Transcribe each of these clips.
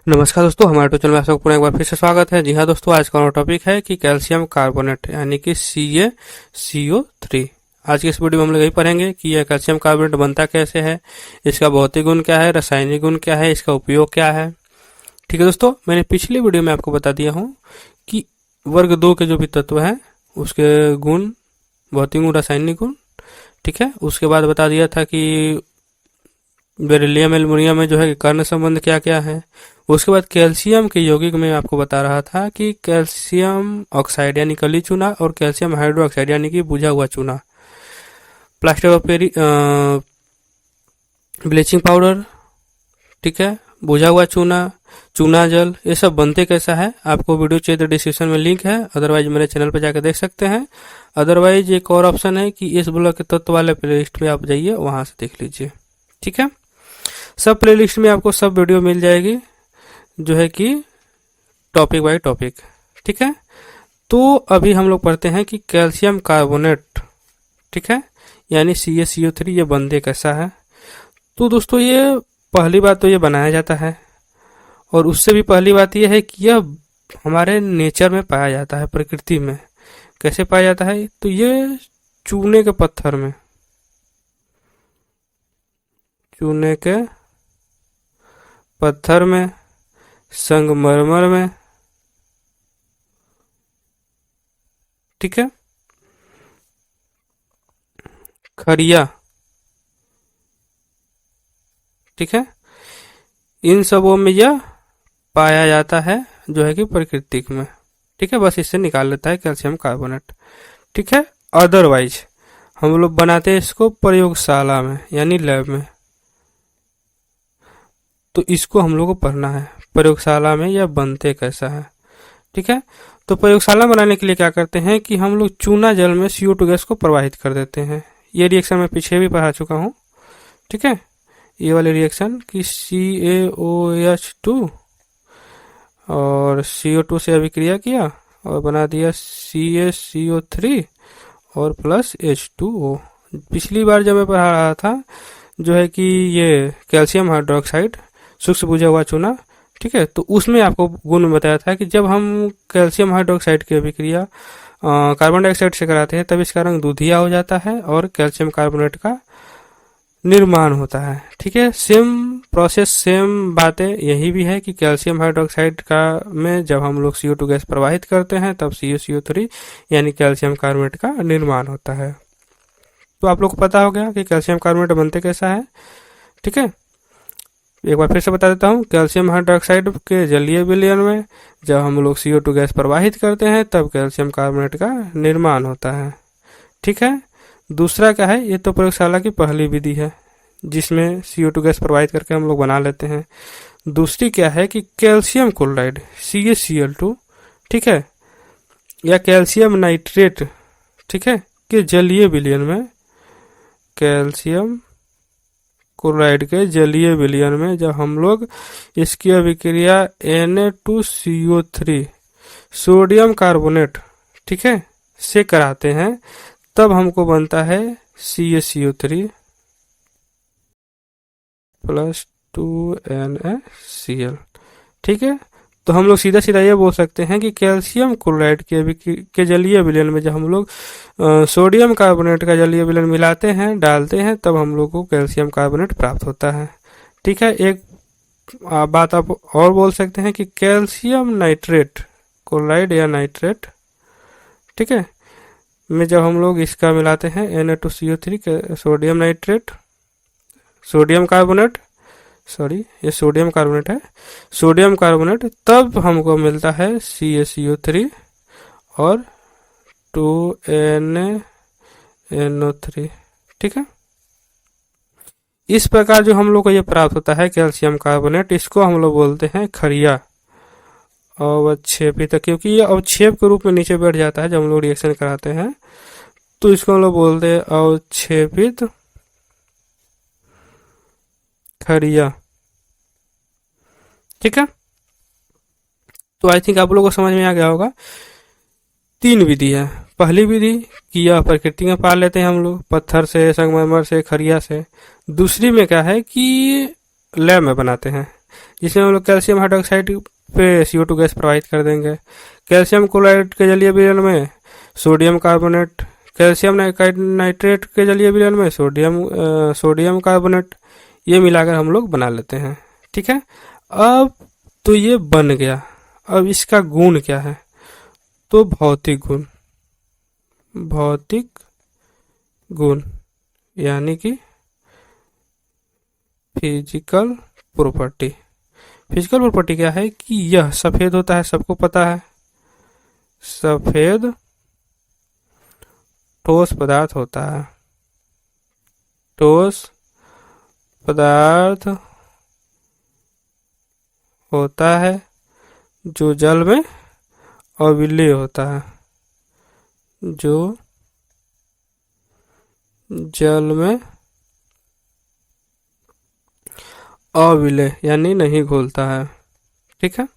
नमस्कार दोस्तों, हमारे यूट्यूब चैनल में आप सबका पुनः एक बार फिर से स्वागत है। जी हाँ दोस्तों, आज का टॉपिक है कि कैल्शियम कार्बोनेट यानी कि CaCO3। आज की इस वीडियो में हम लोग यही पढ़ेंगे कि यह कैल्शियम कार्बोनेट बनता कैसे है, इसका भौतिक गुण क्या है, रासायनिक गुण क्या है, इसका उपयोग क्या है। ठीक है दोस्तों, मैंने पिछली वीडियो में आपको बता दिया हूँ कि वर्ग 2 के जो भी तत्व हैं उसके गुण, भौतिक गुण, रासायनिक गुण। ठीक है, उसके बाद बता दिया था कि बेरिलियम एल्युमिनियम में जो है कर्ण संबंध क्या क्या है। उसके बाद कैल्शियम के यौगिक में आपको बता रहा था कि कैल्शियम ऑक्साइड यानी कली चूना और कैल्शियम हाइड्रोक्साइड यानी कि बुझा हुआ चूना, प्लास्टर ऑफ ब्लीचिंग पाउडर, ठीक है, बुझा हुआ चूना, चूना जल, ये सब बनते कैसा है। आपको वीडियो चाहिए तो डिस्क्रिप्शन में लिंक है, अदरवाइज मेरे चैनल पर जाकर देख सकते हैं। अदरवाइज एक और ऑप्शन है कि इस ब्लॉक के तत्व वाले प्लेलिस्ट में आप जाइए, वहां से देख लीजिए। ठीक है, सब प्लेलिस्ट में आपको सब वीडियो मिल जाएगी, जो है कि टॉपिक बाय टॉपिक। ठीक है, तो अभी हम लोग पढ़ते हैं कि कैल्शियम कार्बोनेट, ठीक है, यानी CaCO3 ये बनते कैसा है। तो दोस्तों, ये पहली बात तो ये बनाया जाता है, और उससे भी पहली बात ये है कि यह हमारे नेचर में पाया जाता है, प्रकृति में। कैसे पाया जाता है, तो ये चूने के पत्थर में, चूने के पत्थर में, संगमरमर में, ठीक है, खड़िया, ठीक है, इन सबों में यह पाया जाता है, जो है कि प्राकृतिक में। ठीक है, बस इससे निकाल लेता है कैल्शियम कार्बोनेट। ठीक है, अदरवाइज हम लोग बनाते हैं इसको प्रयोगशाला में यानी लैब में, तो इसको हम लोग को पढ़ना है प्रयोगशाला में यह बनते कैसा है। ठीक है, तो प्रयोगशाला बनाने के लिए क्या करते हैं कि हम लोग चूना जल में CO2 गैस को प्रवाहित कर देते हैं। ये रिएक्शन मैं पीछे भी पढ़ा चुका हूँ। ठीक है, ये वाले रिएक्शन कि CaOH2 और CO2 से अभिक्रिया किया और बना दिया CaCO3 और प्लस H2O। पिछली बार जब मैं पढ़ा रहा था, जो है कि ये कैल्शियम हाइड्रोक्साइड, सूक्ष्म बुझा हुआ चूना, ठीक है, तो उसमें आपको गुण बताया था कि जब हम कैल्शियम हाइड्रोक्साइड की अभिक्रिया कार्बन डाइऑक्साइड से कराते हैं तब इसका रंग दूधिया हो जाता है और कैल्शियम कार्बोनेट का निर्माण होता है। ठीक है, सेम प्रोसेस, सेम बातें यही भी है कि कैल्शियम हाइड्रोक्साइड का में जब हम लोग CO2 गैस प्रवाहित करते हैं तब CaCO3 यानी कैल्शियम कार्बोनेट का निर्माण होता है। तो आप लोग को पता हो गया कि कैल्शियम कार्बोनेट बनते कैसा है। ठीक है, एक बार फिर से बता देता हूँ, कैल्शियम हाइड्रोक्साइड के जलीय विलयन में जब हम लोग CO2 गैस प्रवाहित करते हैं तब कैल्शियम कार्बोनेट का निर्माण होता है। ठीक है, दूसरा क्या है, ये तो प्रयोगशाला की पहली विधि है जिसमें CO2 गैस प्रवाहित करके हम लोग बना लेते हैं। दूसरी क्या है कि कैल्शियम क्लोराइड CaCl2, ठीक है, या कैल्शियम नाइट्रेट, ठीक है, के जलीय विलयन में, कैल्शियम क्लोराइड के जलीय विलयन में जब हम लोग इसकी अभिक्रिया Na2CO3 सोडियम कार्बोनेट, ठीक है, से कराते हैं तब हमको बनता है CaCO3 प्लस 2NaCl। ठीक है, तो हम लोग सीधा सीधा ये बोल सकते हैं कि कैल्शियम क्लोराइड के जलीय विलयन में जब हम लोग सोडियम कार्बोनेट का जलीय विलयन मिलाते हैं, डालते हैं, तब हम लोग को कैल्शियम कार्बोनेट प्राप्त होता है। ठीक है, एक बात आप और बोल सकते हैं कि कैल्शियम नाइट्रेट क्लोराइड या नाइट्रेट, ठीक है, में जब हम लोग इसका मिलाते हैं Na2CO3 sodium nitrate, sodium carbonate, sorry ये सोडियम कार्बोनेट है, सोडियम कार्बोनेट, तब हमको मिलता है CaCO3 और 2NaNO3। ठीक है, इस प्रकार जो हम लोग को ये प्राप्त होता है कैल्शियम कार्बोनेट, इसको हम लोग बोलते हैं खड़िया अवक्षेपित, क्योंकि ये अवक्षेप के रूप में नीचे बैठ जाता है जब हम लोग रिएक्शन कराते हैं, तो इसको हम लोग बोलते हैं अवक्षेपित खड़िया। ठीक है, तो आई थिंक आप लोगों को समझ में आ गया होगा। 3 विधि है। पहली विधि कि यह प्रकृति में पाल लेते हैं हम लोग, पत्थर से, संगमरमर से, खड़िया से। दूसरी में क्या है कि लैब में बनाते हैं, जिसमें हम लोग कैल्शियम हाइड्रोक्साइड पे CO2 गैस प्रवाहित कर देंगे। कैल्शियम क्लोराइड के जलीय विलयन में सोडियम कार्बोनेट, कैल्शियम नाइट्रेट के जलीय विलयन में सोडियम कार्बोनेट, ये मिलाकर हम लोग बना लेते हैं। ठीक है, अब तो ये बन गया। अब इसका गुण क्या है? तो भौतिक गुण, भौतिक गुण यानी कि फिजिकल प्रॉपर्टी। फिजिकल प्रॉपर्टी क्या है कि यह सफेद होता है, सबको पता है। सफेद ठोस पदार्थ होता है, ठोस पदार्थ होता है जो जल में अविलेय होता है, जो जल में अविलेय यानी नहीं घुलता है। ठीक है,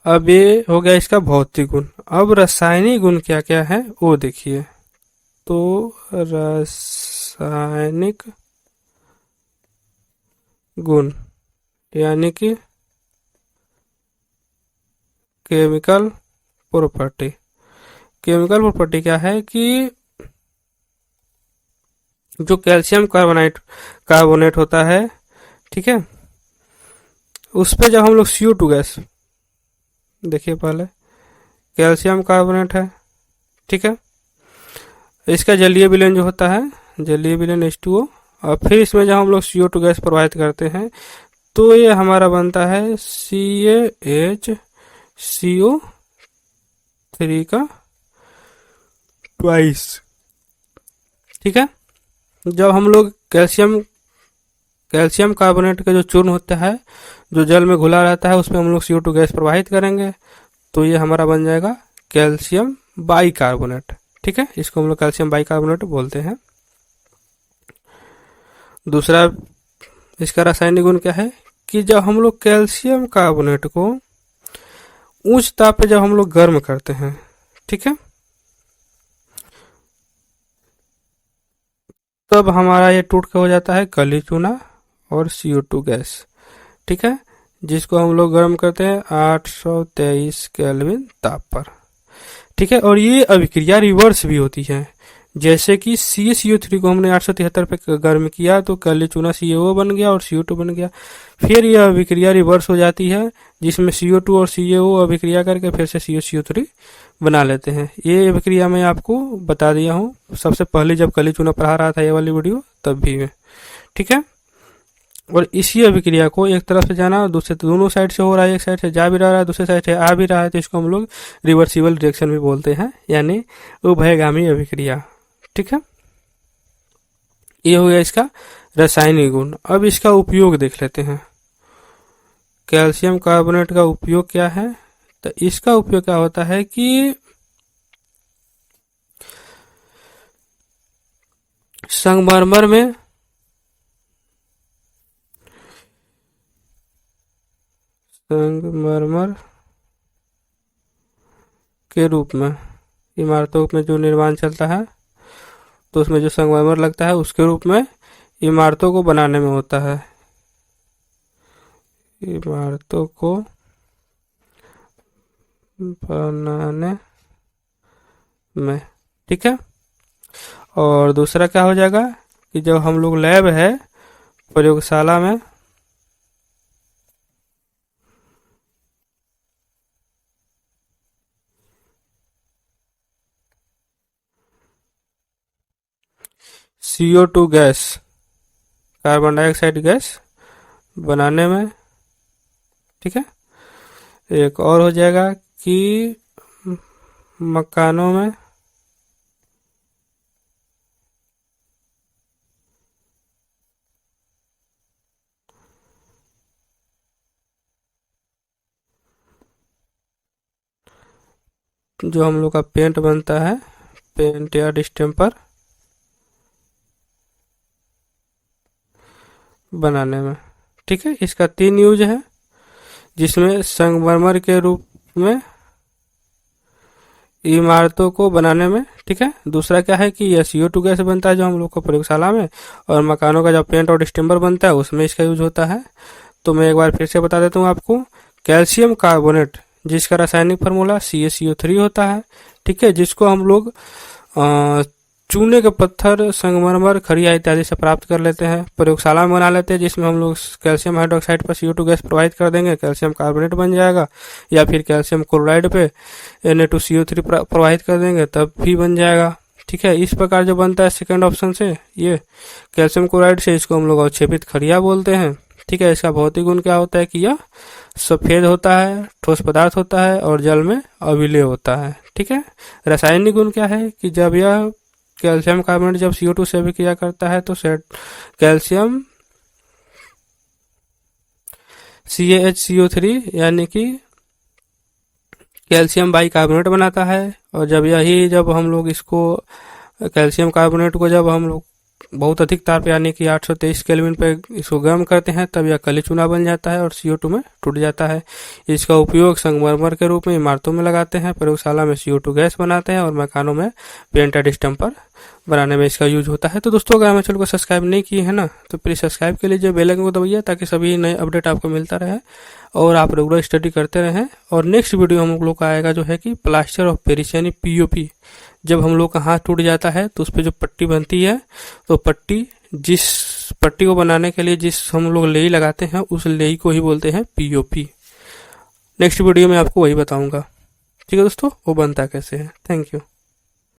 अब ये हो गया इसका भौतिक गुण। अब रासायनिक गुण क्या क्या है वो देखिए। तो रासायनिक गुण यानी कि केमिकल प्रॉपर्टी। केमिकल प्रॉपर्टी क्या है कि जो कैल्शियम कार्बोनेट होता है, ठीक है, उस पे जब हम लोग CO2 गैस, देखिए पहले कैल्शियम कार्बोनेट है, ठीक है, इसका जलीय विलयन जो होता है, जलीय विलयन H2O, और फिर इसमें जब हम लोग CO2 गैस प्रवाहित करते हैं तो ये हमारा बनता है CaHCO3 का ट्वाइस। ठीक है, जब हम लोग कैल्शियम कार्बोनेट का जो चूर्ण होता है, जो जल में घुला रहता है, उसमें हम लोग CO2 गैस प्रवाहित करेंगे तो ये हमारा बन जाएगा कैल्शियम बाइकार्बोनेट। ठीक है, इसको हम लोग कैल्शियम बाइकार्बोनेट बोलते हैं। दूसरा इसका रासायनिक गुण क्या है कि जब हम लोग कैल्शियम कार्बोनेट को उच्च ताप पे जब हम लोग गर्म करते हैं, ठीक है, तब हमारा ये टूट के हो जाता है कली चूना और CO2 गैस। ठीक है, जिसको हम लोग गर्म करते हैं 823 केल्विन ताप पर। ठीक है, और ये अभिक्रिया रिवर्स भी होती है। जैसे कि CaCO3 को हमने 873 पे गर्म किया तो कली चूना CaO बन गया और CO2 बन गया। फिर यह अभिक्रिया रिवर्स हो जाती है, जिसमें CO2 और CaO अभिक्रिया करके फिर से CaCO3 बना लेते हैं। ये अभिक्रिया मैं आपको बता दिया हूँ सबसे पहले जब कली चूना पढ़ा रहा था ये वाली वीडियो, तब भी में। ठीक है, और इसी अभिक्रिया को एक तरफ से जाना, दूसरे दोनों साइड से हो रहा है, एक साइड से जा भी रहा है, दूसरे साइड से आ भी रहा है, तो इसको हम लोग रिवर्सिबल रिएक्शन भी बोलते हैं, यानी उभयगामी अभिक्रिया। ठीक है, ये हो गया इसका रासायनिक गुण। अब इसका उपयोग देख लेते हैं। कैल्शियम कार्बोनेट का उपयोग क्या है? तो इसका उपयोग क्या होता है कि संगमरमर में के रूप में, इमारतों में जो निर्माण चलता है तो उसमें जो संगमरमर लगता है उसके रूप में इमारतों को बनाने में होता है, इमारतों को बनाने में। ठीक है, और दूसरा क्या हो जाएगा कि जब हम लोग लैब है, प्रयोगशाला में CO2 gas, carbon dioxide gas बनाने में। ठीक है, एक और हो जाएगा कि मकानों में जो हम लोग का पेंट बनता है, पेंट या डिस्टेम्पर बनाने में। ठीक है, इसका 3 यूज है, जिसमें संगमरमर के रूप में इमारतों को बनाने में, ठीक है। दूसरा क्या है कि यह CO2 गैस बनता है जो हम लोग को प्रयोगशाला में, और मकानों का जब पेंट और डिस्टेम्बर बनता है उसमें इसका यूज होता है। तो मैं एक बार फिर से बता देता हूँ आपको, कैल्शियम कार्बोनेट जिसका रासायनिक फार्मूला CaCO3 होता है, ठीक है, जिसको हम लोग चूने के पत्थर, संगमरमर, खड़िया इत्यादि से प्राप्त कर लेते हैं, प्रयोगशाला में बना लेते हैं, जिसमें हम लोग कैल्शियम हाइड्रोक्साइड पर CO2 गैस प्रोवाइड कर देंगे, कैल्शियम कार्बोनेट बन जाएगा, या फिर कैल्शियम क्लोराइड पे Na2CO3 प्रोवाइड कर देंगे तब भी बन जाएगा, ठीक है। इस प्रकार जो बनता है सेकंड ऑप्शन से, ये कैल्शियम क्लोराइड से, इसको हम लोग अवक्षेपित खड़िया बोलते हैं, ठीक है। इसका भौतिक गुण क्या होता है कि यह सफेद होता है, ठोस पदार्थ होता है और जल में अविलेय होता है, ठीक है। रासायनिक गुण क्या है कि जब यह कैल्शियम कार्बोनेट जब CO2 से अभिक्रिया करता है तो कैल्शियम CaHCO3 यानी कि कैल्शियम बाइकार्बोनेट बनाता है, और जब हम लोग इसको कैल्शियम कार्बोनेट को जब हम लोग बहुत अधिक ताप यानी कि 823 केल्विन पे इसको गर्म करते हैं तब यह काली चूना बन जाता है और CO2 में टूट जाता है। इसका उपयोग संगमरमर के रूप में इमारतों में लगाते हैं, प्रयोगशाला में CO2 गैस बनाते हैं और मकानों में पेंट या डिस्टेम्पर बनाने में इसका यूज होता है। तो दोस्तों अगर हमारे चैनल को सब्सक्राइब नहीं किए हैं ना तो प्लीज सब्सक्राइब के लिए बेल आइकन को दबाइए ताकि सभी नए अपडेट आपको मिलता रहे और आप रेगुलर स्टडी करते रहें। और नेक्स्ट वीडियो हम लोग का आएगा जो है कि प्लास्टर ऑफ पेरिस यानी POP। जब हम लोग का हाथ टूट जाता है तो उस पर जो पट्टी बनती है, तो जिस पट्टी को बनाने के लिए जिस हम लोग लेई लगाते हैं उस लेई को ही बोलते हैं POP। नेक्स्ट वीडियो में आपको वही बताऊंगा, ठीक है दोस्तों, वो बनता कैसे है। Thank you.